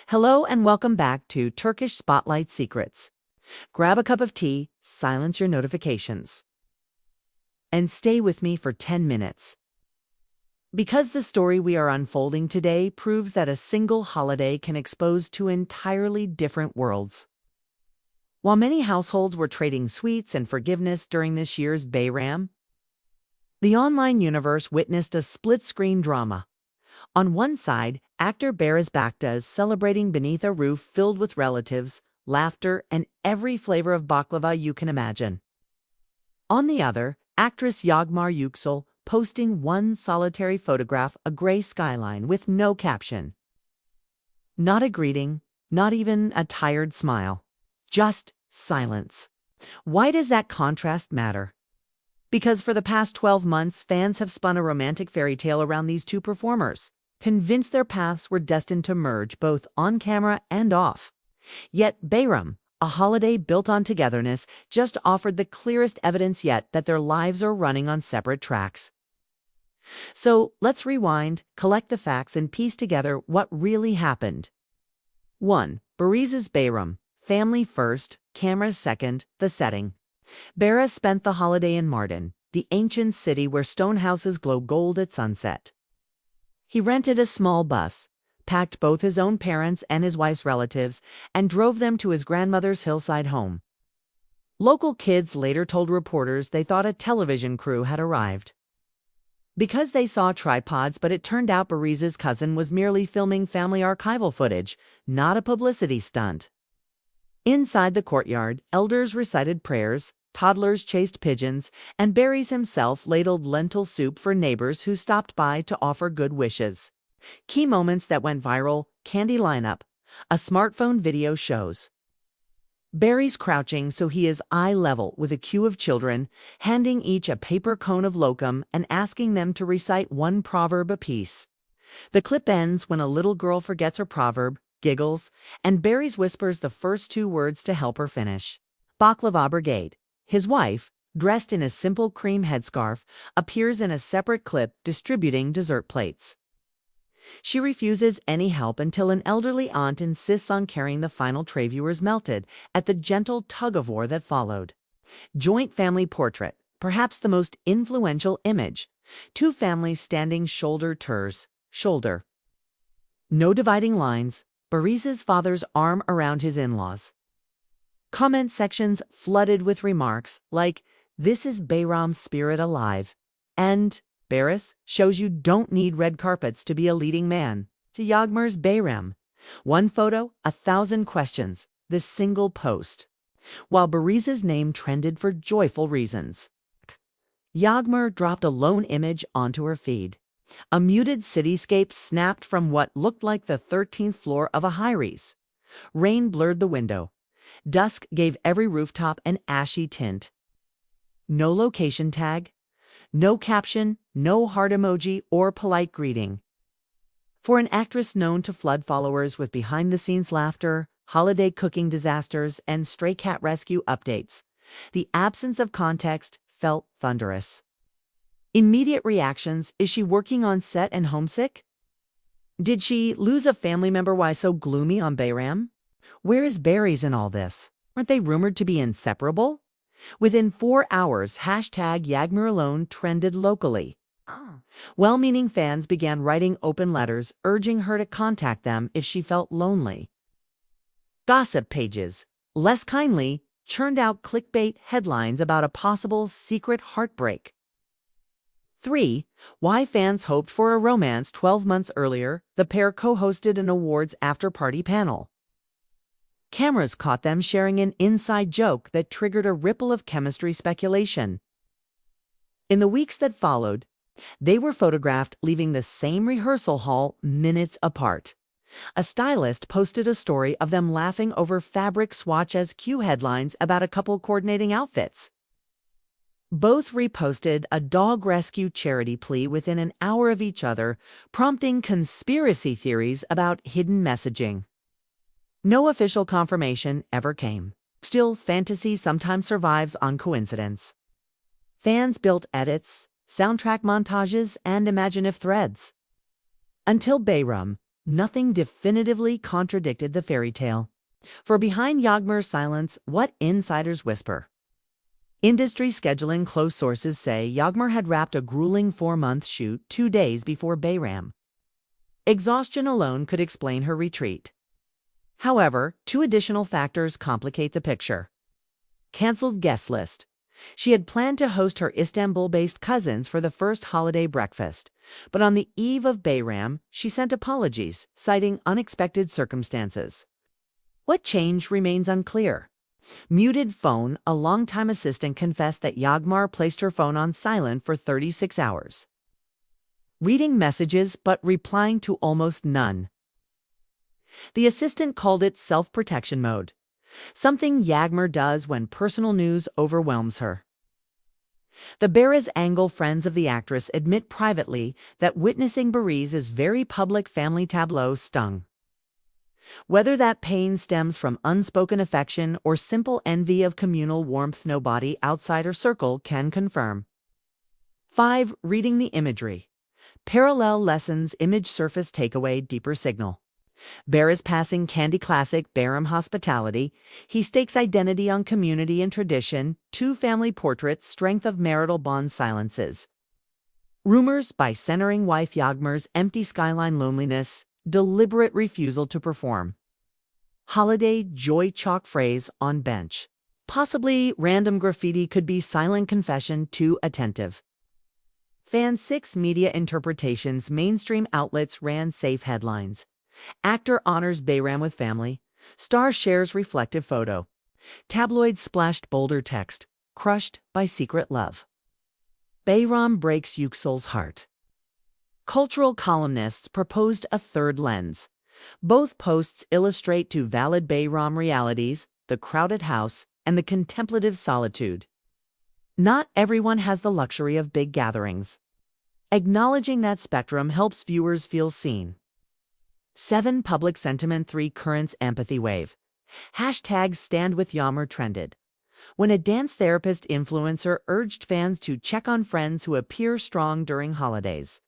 Hello and welcome back to Turkish Spotlight Secrets. Grab a cup of tea, silence your notifications, and stay with me for 10 minutes. Because the story we are unfolding today proves that a single holiday can expose two entirely different worlds. While many households were trading sweets and forgiveness during this year's Bayram, the online universe witnessed a split-screen drama. On one side, actor Beres Baktas celebrating beneath a roof filled with relatives, laughter, and every flavor of baklava you can imagine. On the other, actress Yagmar Yüksel posting one solitary photograph, a gray skyline with no caption. Not a greeting, not even a tired smile. Just silence. Why does that contrast matter? Because for the past 12 months, fans have spun a romantic fairy tale around these two performers, convinced their paths were destined to merge both on camera and off. Yet Bayram, a holiday built on togetherness, just offered the clearest evidence yet that their lives are running on separate tracks. So let's rewind, collect the facts, and piece together what really happened. 1. Beres's Bayram. Family first, cameras second, the setting. Beres spent the holiday in Mardin, the ancient city where stone houses glow gold at sunset. He rented a small bus, packed both his own parents and his wife's relatives, and drove them to his grandmother's hillside home. Local kids later told reporters they thought a television crew had arrived. Because they saw tripods, but it turned out Beres's cousin was merely filming family archival footage, not a publicity stunt. Inside the courtyard, elders recited prayers, toddlers chased pigeons, and Beres himself ladled lentil soup for neighbors who stopped by to offer good wishes. Key moments that went viral: candy lineup. A smartphone video shows Beres crouching so he is eye level with a queue of children, handing each a paper cone of lokum and asking them to recite one proverb apiece. The clip ends when a little girl forgets her proverb, giggles, and Beres whispers the first two words to help her finish. Baklava Brigade. His wife, dressed in a simple cream headscarf, appears in a separate clip distributing dessert plates. She refuses any help until an elderly aunt insists on carrying the final tray. Viewers melted at the gentle tug-of-war that followed. Joint family portrait, perhaps the most influential image. Two families standing shoulder to shoulder. No dividing lines. Beres's father's arm around his in-laws. Comment sections flooded with remarks like, "This is Bayram's spirit alive," and "Beres shows you don't need red carpets to be a leading man," to Yagmar's Bayram. One photo, 1,000 questions, this single post. While Beres's name trended for joyful reasons, Yagmar dropped a lone image onto her feed. A muted cityscape snapped from what looked like the 13th floor of a high-rise. Rain blurred the window. Dusk gave every rooftop an ashy tint. No location tag, no caption, no heart emoji or polite greeting. For an actress known to flood followers with behind-the-scenes laughter, holiday cooking disasters, and stray cat rescue updates, the absence of context felt thunderous. Immediate reactions: is she working on set and homesick? Did she lose a family member? Why so gloomy on Bayram? Where is Beres in all this? Aren't they rumored to be inseparable? Within 4 hours, #Yagmar alone trended locally. Well-meaning fans began writing open letters urging her to contact them if she felt lonely. Gossip pages, less kindly, churned out clickbait headlines about a possible secret heartbreak. 3. Why fans hoped for a romance. 12 months earlier, the pair co-hosted an awards after-party panel. Cameras caught them sharing an inside joke that triggered a ripple of chemistry speculation. In the weeks that followed, they were photographed leaving the same rehearsal hall minutes apart. A stylist posted a story of them laughing over fabric swatch as cue headlines about a couple coordinating outfits. Both reposted a dog rescue charity plea within an hour of each other, prompting conspiracy theories about hidden messaging. No official confirmation ever came. Still, fantasy sometimes survives on coincidence. Fans built edits, soundtrack montages, and imaginative threads. Until Bayram, Nothing definitively contradicted the fairy tale. For behind Yagmar's silence, what insiders whisper? Industry scheduling close sources say Yagmar had wrapped a grueling 4-month shoot 2 days before Bayram. Exhaustion alone could explain her retreat. However, 2 additional factors complicate the picture. Cancelled guest list. She had planned to host her Istanbul-based cousins for the first holiday breakfast, but on the eve of Bayram, she sent apologies, citing unexpected circumstances. What changed remains unclear. Muted phone, a longtime assistant confessed that Yagmar placed her phone on silent for 36 hours. Reading messages but replying to almost none. The assistant called it self-protection mode, something Yagmar does when personal news overwhelms her. The Bariz Angle friends of the actress admit privately that witnessing Bariz's very public family tableau stung. Whether that pain stems from unspoken affection or simple envy of communal warmth, nobody outside her circle can confirm. 5. Reading the imagery. Parallel lessons, image surface takeaway, deeper signal. Bariz passing Candy Classic Bayram hospitality. He stakes identity on community and tradition. 2 family portraits, strength of marital bond silences. Rumors by centering wife Yagmar's empty skyline loneliness. Deliberate refusal to perform. Holiday joy chalk phrase on bench. Possibly random graffiti, could be silent confession, too attentive. Fan 6 media interpretations. Mainstream outlets ran safe headlines. Actor honors Bayram with family. Star shares reflective photo. Tabloids splashed bolder text. Crushed by secret love. Bayram breaks Yüksel's heart. Cultural columnists proposed a third lens. Both posts illustrate 2 valid Bayram realities, the crowded house and the contemplative solitude. Not everyone has the luxury of big gatherings. Acknowledging that spectrum helps viewers feel seen. 7. Public sentiment. 3 currents, empathy wave. Hashtag Stand with Yagmar trended. When a dance therapist influencer urged fans to check on friends who appear strong during holidays.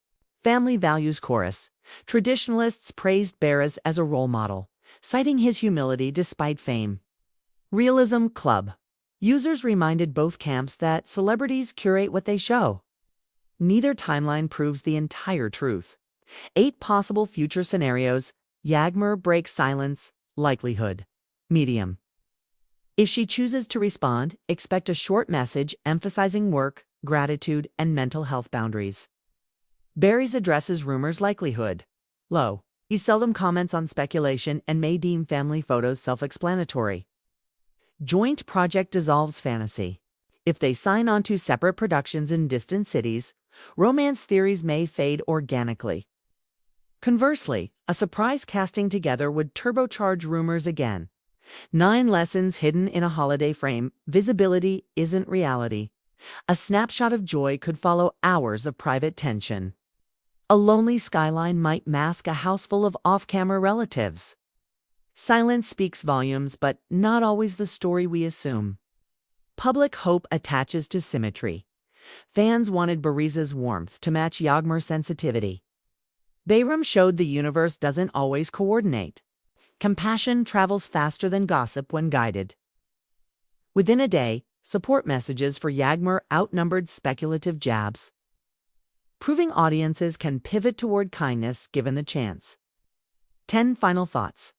Family values chorus. Traditionalists praised Bariz as a role model, citing his humility despite fame. Realism club. Users reminded both camps that celebrities curate what they show. Neither timeline proves the entire truth. 8 possible future scenarios. Yagmar breaks silence. Likelihood. Medium. If she chooses to respond, expect a short message emphasizing work, gratitude, and mental health boundaries. Bariz addresses rumors. Likelihood. Low. He seldom comments on speculation and may deem family photos self-explanatory. Joint project dissolves fantasy. If they sign on to separate productions in distant cities, romance theories may fade organically. Conversely, a surprise casting together would turbocharge rumors again. 9 lessons hidden in a holiday frame. Visibility isn't reality. A snapshot of joy could follow hours of private tension. A lonely skyline might mask a house full of off-camera relatives. Silence speaks volumes, but not always the story we assume. Public hope attaches to symmetry. Fans wanted Bariz's warmth to match Yagmar's sensitivity. Bayram showed the universe doesn't always coordinate. Compassion travels faster than gossip when guided. Within a day, support messages for Yagmar outnumbered speculative jabs. Proving audiences can pivot toward kindness given the chance. 10 final thoughts.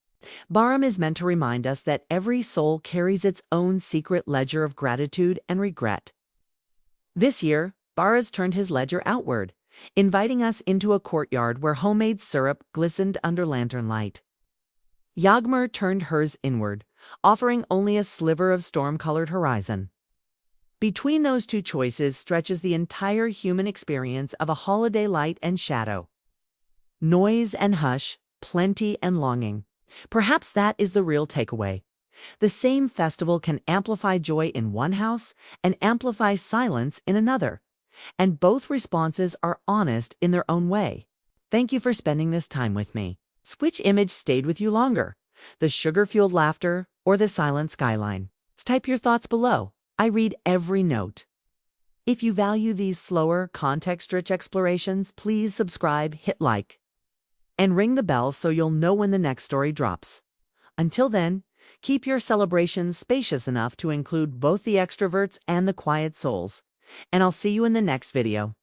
Bayram is meant to remind us that every soul carries its own secret ledger of gratitude and regret. This year, Bariz turned his ledger outward, inviting us into a courtyard where homemade syrup glistened under lantern light. Yagmar turned hers inward, offering only a sliver of storm-colored horizon. Between those 2 choices stretches the entire human experience of a holiday, light and shadow. Noise and hush, plenty and longing. Perhaps that is the real takeaway. The same festival can amplify joy in one house and amplify silence in another. And both responses are honest in their own way. Thank you for spending this time with me. Which image stayed with you longer? The sugar-fueled laughter or the silent skyline? Type your thoughts below. I read every note. If you value these slower, context-rich explorations, please subscribe, hit like. and ring the bell so you'll know when the next story drops. Until then, keep your celebrations spacious enough to include both the extroverts and the quiet souls. And I'll see you in the next video.